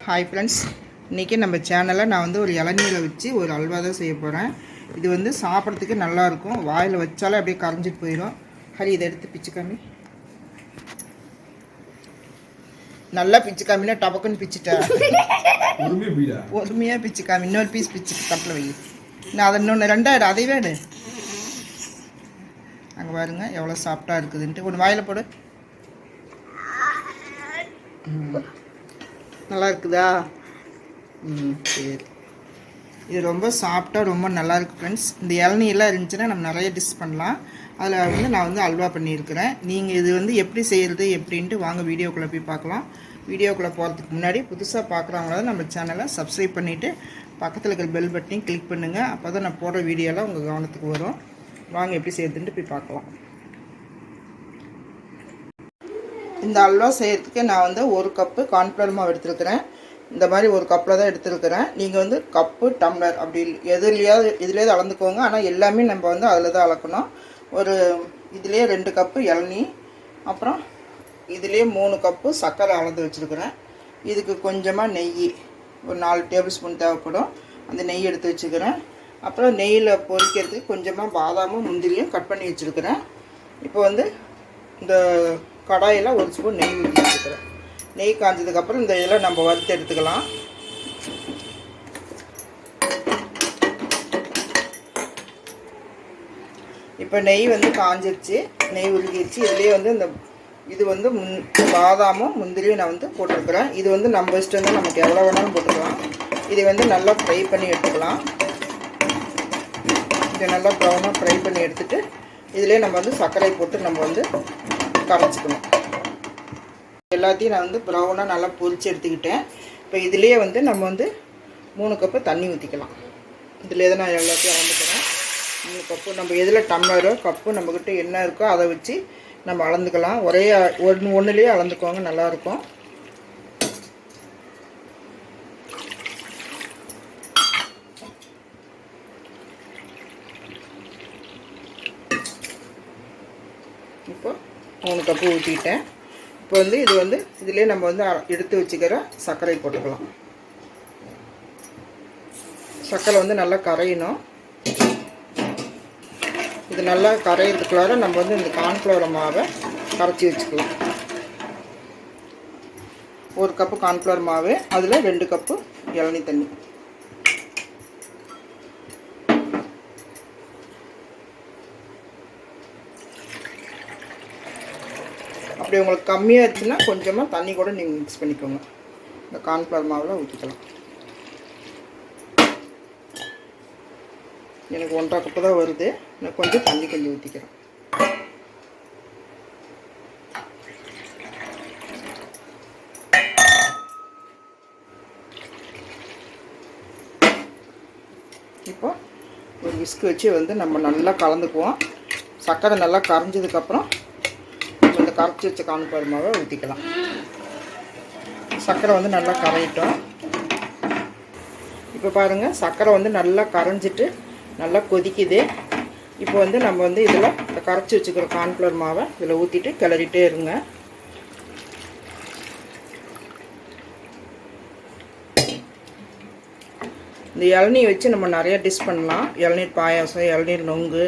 Hi friends, இன்றைக்கி நம்ம சேனலில் நான் வந்து ஒரு இளநீரை வச்சு ஒரு அல்வா தான் செய்ய போகிறேன். இது வந்து சாப்பிட்றதுக்கு நல்லாயிருக்கும். வாயில் வச்சாலே அப்படியே கரைஞ்சிட்டு போயிடும். ஹரி, இதை எடுத்து பிச்சு காமி. நல்லா பிச்சு காமினா டபக்குன்னு பிச்சுட்டேன். பொறுமையாக பிச்சு காமி. இன்னொரு பீஸ் பிச்சு தட்டில் வை. நான் அதை இன்னொன்று ரெண்டாயிரம் அதை வேடு. அங்கே பாருங்க எவ்வளோ சாஃப்டாக இருக்குதுன்ட்டு. ஒன்று வாயில் போடு. நல்லா இருக்குதா? சரி, இது ரொம்ப சாஃப்டாக ரொம்ப நல்லாயிருக்கு ஃப்ரெண்ட்ஸ். இந்த இளநீர்லாம் இருந்துச்சுன்னா நம்ம நிறைய டிஷ் பண்ணலாம். அதில் வந்து நான் வந்து அல்வா பண்ணியிருக்கிறேன். நீங்கள் இது வந்து எப்படி செய்கிறது எப்படின்ட்டு வாங்க வீடியோக்குள்ளே போய் பார்க்கலாம். வீடியோக்குள்ளே போகிறதுக்கு முன்னாடி புதுசாக பார்க்குறவங்கள நம்ம சேனலை சப்ஸ்கிரைப் பண்ணிவிட்டு பக்கத்தில் இருக்கிற பெல் பட்டனையும் கிளிக் பண்ணுங்கள். அப்போ தான் நான் போடுற வீடியோலாம் உங்கள் கவனத்துக்கு வரும். வாங்க எப்படி செய்யறதுன்ட்டு போய் பார்க்கலாம். இந்த அல்வா செய்கிறதுக்கு நான் வந்து ஒரு கப்பு கார்ன்ஃப்ளவர் மாவு எடுத்துருக்கிறேன். இந்த மாதிரி ஒரு கப்பில் தான் எடுத்துருக்கிறேன். நீங்கள் வந்து கப்பு டம்ளர் அப்படி இதுலேயாவது அளந்துக்கோங்க. ஆனால் எல்லாமே நம்ம வந்து அதில் தான் அளக்கணும். ஒரு இதுலேயே 2 கப்பு இளநீ, அப்புறம் இதுலேயே 3 கப்பு சர்க்கரை அளந்து வச்சுருக்கிறேன். இதுக்கு கொஞ்சமாக நெய், ஒரு 4 டேபிள் ஸ்பூன் தேவைப்படும். அந்த நெய் எடுத்து வச்சுக்கிறேன். அப்புறம் நெய்யில் பொரிக்கிறதுக்கு கொஞ்சமாக பாதாமும் முந்திரியும் கட் பண்ணி வச்சுருக்கிறேன். இப்போ வந்து இந்த கடாயில் 1 ஸ்பூன் நெய் ஊற்றி வச்சுக்கிறேன். நெய் காஞ்சதுக்கப்புறம் இந்த இதில் நம்ம வறுத்து எடுத்துக்கலாம். இப்போ நெய் வந்து காஞ்சிருச்சு, நெய் உருகிடுச்சு. இதுலேயே வந்து இது வந்து பாதாமும் முந்திரியும் நான் வந்து போட்டிருக்கிறேன். இது வந்து நம்ம இஷ்டம் தான், நமக்கு எவ்வளோ வேணாலும் போட்டுக்கலாம். இதை வந்து நல்லா ஃப்ரை பண்ணி எடுத்துக்கலாம். இதை நல்லா ப்ரௌனாக ஃப்ரை பண்ணி எடுத்துகிட்டு இதிலே நம்ம வந்து சர்க்கரை போட்டு நம்ம வந்து கரைச்சிக்கணும். எல்லாத்தையும் நான் வந்து ப்ரௌனாக நல்லா பொரிச்சு எடுத்துக்கிட்டேன். இப்போ இதிலே வந்து நம்ம வந்து 3 கப்பு தண்ணி ஊற்றிக்கலாம். இதிலே தான் நான் எல்லாத்தையும் அளந்துக்கிறேன். 3 கப்பு. நம்ம எதில் டம்ளரோ கப்பு நம்மக்கிட்ட என்ன இருக்கோ அதை வச்சு நம்ம அளந்துக்கலாம். ஒரே ஒன்றுலேயே அளந்துக்கோங்க, நல்லாயிருக்கும். இப்போ 3 கப்பு ஊற்றிக்கிட்டேன். இப்போ வந்து இது வந்து இதிலே நம்ம வந்து எடுத்து வச்சுக்கிற சர்க்கரை போட்டுக்கலாம். சர்க்கரை வந்து நல்லா கரையணும். இது நல்லா கரையிறதுக்குள்ளார நம்ம வந்து இந்த கார்ன்ஃப்ளவர் மாவை கரைச்சி வச்சுக்கலாம். 1 கப்பு கார்ன்ஃப்ளவர் மாவு, அதில் 2 கப்பு இளநீ தண்ணி. அப்படி உங்களுக்கு கம்மியாக இருந்துச்சுன்னா கொஞ்சமாக தண்ணி கூட நீங்கள் மிக்ஸ் பண்ணிக்கோங்க. இந்த கார்ன்ஃப்ளவர் மாவில் ஊற்றிக்கலாம். எனக்கு 1.5 கப்பு தான் வருது. நான் கொஞ்சம் தண்ணி கொஞ்சம் ஊற்றிக்கிறேன். இப்போ ஒரு விஸ்க் வச்சு வந்து நம்ம நல்லா கலந்துக்குவோம். சர்க்கரை நல்லா கரைஞ்சதுக்கப்புறம் இந்த கரைச்சி வச்ச கார்ன்ஃப்ளவர் மாவை ஊற்றிக்கலாம். சர்க்கரை வந்து நல்லா கரையிட்டோம். இப்போ பாருங்கள், சர்க்கரை வந்து நல்லா கரைஞ்சிட்டு நல்லா கொதிக்குது. இப்போ வந்து நம்ம வந்து இதில் இந்த கரைச்சி வச்சுக்கிற கார்ன்ஃப்ளவர் மாவை இதில் ஊற்றிட்டு கிளறிட்டே இருங்க. இந்த இளநீ வச்சு நம்ம நிறைய டிஷ் பண்ணலாம். இளநீர் பாயாசம், இளநீர் நொங்கு,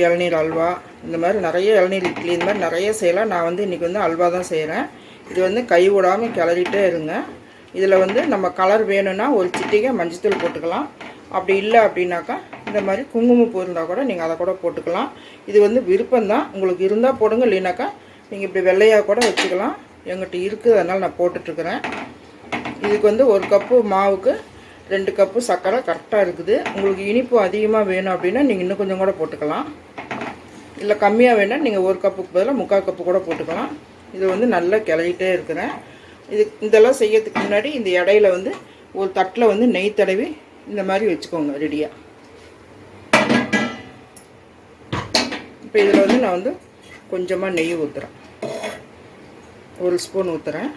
இளநீர் அல்வா, இந்த மாதிரி நிறைய இளநீர் இட்லி, இந்த மாதிரி நிறைய செய்யலாம். நான் வந்து இன்றைக்கி வந்து அல்வா தான் செய்கிறேன். இது வந்து கை விடாமல் கிளறிட்டே இருங்க. இதில் வந்து நம்ம கலர் வேணும்னா ஒரு சிட்டிகை மஞ்சத்தூள் போட்டுக்கலாம். அப்படி இல்லை அப்படின்னாக்கா இந்த மாதிரி குங்குமப்பூ இருந்தால் கூட நீங்கள் அதை கூட போட்டுக்கலாம். இது வந்து விருப்பம்தான், உங்களுக்கு இருந்தால் போடுங்க, இல்லைனாக்கா நீங்கள் இப்படி வெள்ளையாக கூட வச்சுக்கலாம். எங்கிட்ட இருக்குது, அதனால் நான் போட்டுட்ருக்குறேன். இதுக்கு வந்து 1 கப்பு மாவுக்கு 2 கப்பு சர்க்கரை கரெக்டாக இருக்குது. உங்களுக்கு இனிப்பு அதிகமாக வேணும் அப்படின்னா நீங்கள் இன்னும் கொஞ்சம் கூட போட்டுக்கலாம். இல்லை கம்மியாக வேணால் நீங்கள் 1 கப்புக்கு பதிலாக 3/4 கப்பு கூட போட்டுக்கலாம். இது வந்து நல்லா கிளறிட்டே இருக்கிறேன். இதெல்லாம் செய்யறதுக்கு முன்னாடி இந்த இடையில வந்து ஒரு தட்டில் வந்து நெய் தடவி இந்த மாதிரி வச்சுக்கோங்க ரெடியாக. இப்போ இதில் வந்து நான் வந்து கொஞ்சமாக நெய் ஊற்றுறேன். 1 ஸ்பூன் ஊற்றுறேன்.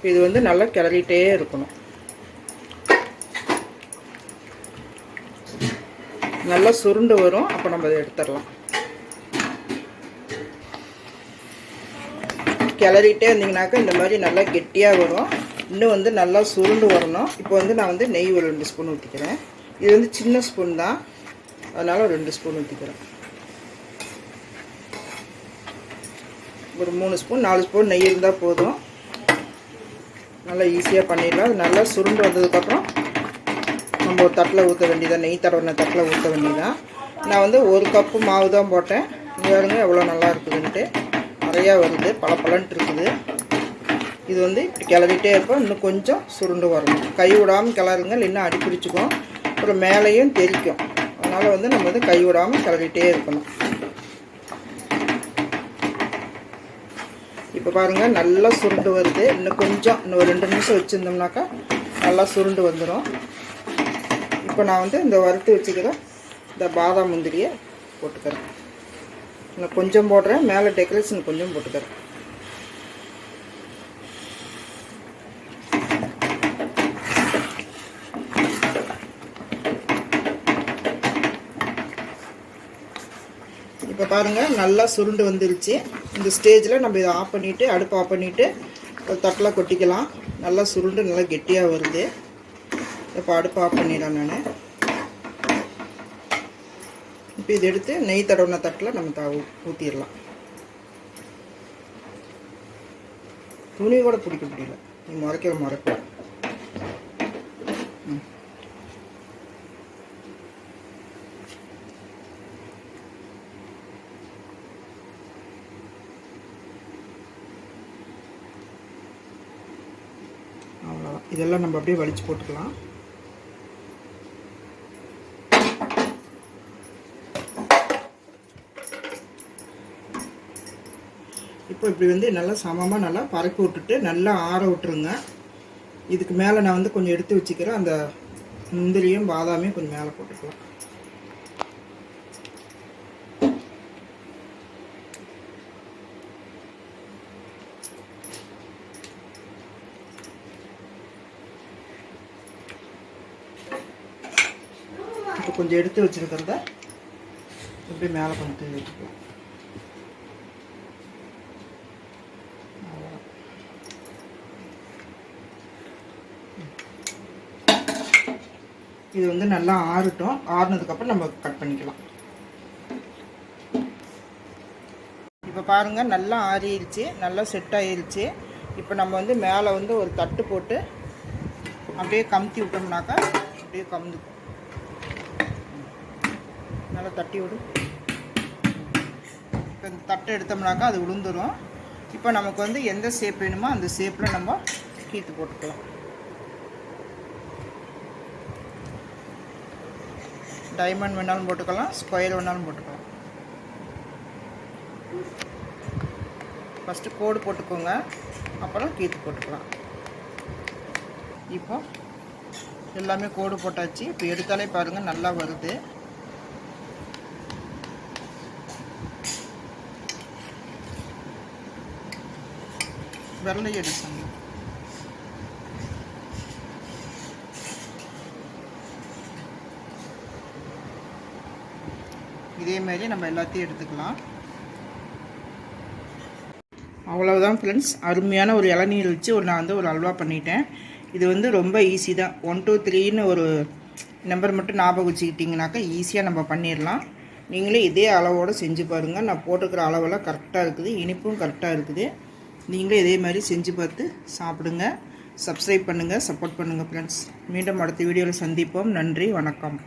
இது வந்து நல்லா கிளறிட்டே இருக்கணும். நல்லா சுருண்டு வரும். அப்போ நம்ம அதை எடுத்துடலாம். கிளறிட்டே இருந்தீங்கனாக்கா இந்த மாதிரி நல்லா கெட்டியாக வரும். இன்னும் வந்து நல்லா சுருண்டு வரணும். இப்போ வந்து நான் வந்து நெய் ஒரு 2 ஸ்பூன் ஊற்றிக்கிறேன். இது வந்து சின்ன ஸ்பூன் தான், அதனால் ஒரு 2 ஸ்பூன் ஊற்றிக்கிறேன். ஒரு 3 ஸ்பூன் 4 ஸ்பூன் நெய் இருந்தால் போதும். நல்லா ஈஸியாக பண்ணிடலாம். அது நல்லா சுருண்டு வந்ததுக்கப்புறம் நம்ம ஒரு தட்டில் ஊற்ற வேண்டியதான், நெய் தடவின தட்டில் ஊற்ற வேண்டியதான். நான் வந்து 1 கப்பு மாவு தான் போட்டேன். பாருங்க எவ்வளோ நல்லா இருக்குதுன்ட்டு, நிறையா வருது, பளபளன்ட்டு இருக்குது. இது வந்து இப்படி கிளறிட்டே இருப்போம். இன்னும் கொஞ்சம் சுருண்டு வரணும். கை விடாமல் கிளறுங்க, இல்லைன்னா அடி பிடிச்சிக்கும், அப்புறம் மேலேயும் தெரிக்கும். அதனால் வந்து நம்ம வந்து கை விடாமல் கிளறிட்டே இருக்கணும். இப்போ பாருங்கள் நல்லா சுருண்டு வருது. இன்னும் கொஞ்சம் இன்னும் ஒரு 2 நிமிஷம் வச்சுருந்தோம்னாக்கா நல்லா சுருண்டு வந்துடும். இப்போ நான் வந்து இந்த வறுத்து வச்சுக்கிற இந்த பாதாம் முந்திரியை போட்டுக்கிறேன். இன்னும் கொஞ்சம் போடுறேன், மேலே டெக்கரேஷன் கொஞ்சம் போட்டுக்கிறேன். இப்போ பாருங்கள் நல்லா சுருண்டு வந்துருச்சு. இந்த ஸ்டேஜில் நம்ம இதை ஆஃப் பண்ணிவிட்டு, அடுப்பு ஆஃப் பண்ணிவிட்டு ஒரு தட்டில் கொட்டிக்கலாம். நல்லா சுருண்டு நல்லா கெட்டியாக வருது. இப்போ அடுப்பு ஆஃப் பண்ணிடலாம் நான். இப்போ இதை எடுத்து நெய் தடவின தட்டில் நம்ம ஊற்றிடலாம். துணி கூட பிடிக்க முடியல, நீ முறைக்க. அவ்வளோதான். இதெல்லாம் நம்ம அப்படியே வலிச்சு போட்டுக்கலாம். இப்போ இப்படி வந்து நல்லா சமமாக நல்லா பரப்பி விட்டுட்டு நல்லா ஆற விட்டுருங்க. இதுக்கு மேலே நான் வந்து கொஞ்சம் எடுத்து வச்சுக்கிறேன். அந்த முந்திரியும் பாதாமையும் கொஞ்சம் மேலே போட்டுக்கலாம். இப்போ கொஞ்சம் எடுத்து வச்சுருக்கிறத இப்படி மேலே கொஞ்சம் தூவி வச்சுக்கலாம். இது வந்து நல்லா ஆறட்டும். ஆறுனதுக்கப்புறம் நம்ம கட் பண்ணிக்கலாம். இப்போ பாருங்கள் நல்லா ஆறிடுச்சு, நல்லா செட் ஆகிருச்சு. இப்போ நம்ம வந்து மேலே வந்து ஒரு தட்டு போட்டு அப்படியே கமுத்தி விட்டோம்னாக்கா அப்படியே கமுந்துக்கும். நல்லா தட்டி விடும். இப்போ இந்த தட்டை எடுத்தோம்னாக்கா அது விழுந்துடும். இப்போ நமக்கு வந்து எந்த ஷேப் வேணுமோ அந்த ஷேப்பில் நம்ம கீத்து போட்டுக்கலாம். டைமண்ட் வேணாலும் போட்டுக்கலாம், ஸ்கொயர் வேணாலும் போட்டுக்கலாம். ஃபஸ்ட்டு கோடு போட்டுக்கோங்க, அப்புறம் கீத்து போட்டுக்கலாம். இப்போ எல்லாமே கோடு போட்டாச்சு. இப்போ எடுத்தாலே பாருங்கள் நல்லா வருது. விரலையும் அடிச்சாங்க. இதேமாரி நம்ம எல்லாத்தையும் எடுத்துக்கலாம். அவ்வளோதான் ஃப்ரெண்ட்ஸ், அருமையான ஒரு இளநீர் வச்சு நான் வந்து ஒரு அல்வா பண்ணிட்டேன். இது வந்து ரொம்ப ஈஸி தான். 1 2 3ன்னு ஒரு நம்பர் மட்டும் ஞாபகம் வச்சுக்கிட்டிங்கனாக்கா ஈஸியாக நம்ம பண்ணிடலாம். நீங்களே இதே அளவோடு செஞ்சு பாருங்கள். நான் போட்டுக்கிற அளவெல்லாம் கரெக்டாக இருக்குது, இனிப்பும் கரெக்டாக இருக்குது. நீங்களே இதே மாதிரி செஞ்சு பார்த்து சாப்பிடுங்க. சப்ஸ்கிரைப் பண்ணுங்கள், சப்போர்ட் பண்ணுங்கள் ஃப்ரெண்ட்ஸ். மீண்டும் அடுத்த வீடியோவில் சந்திப்போம். நன்றி, வணக்கம்.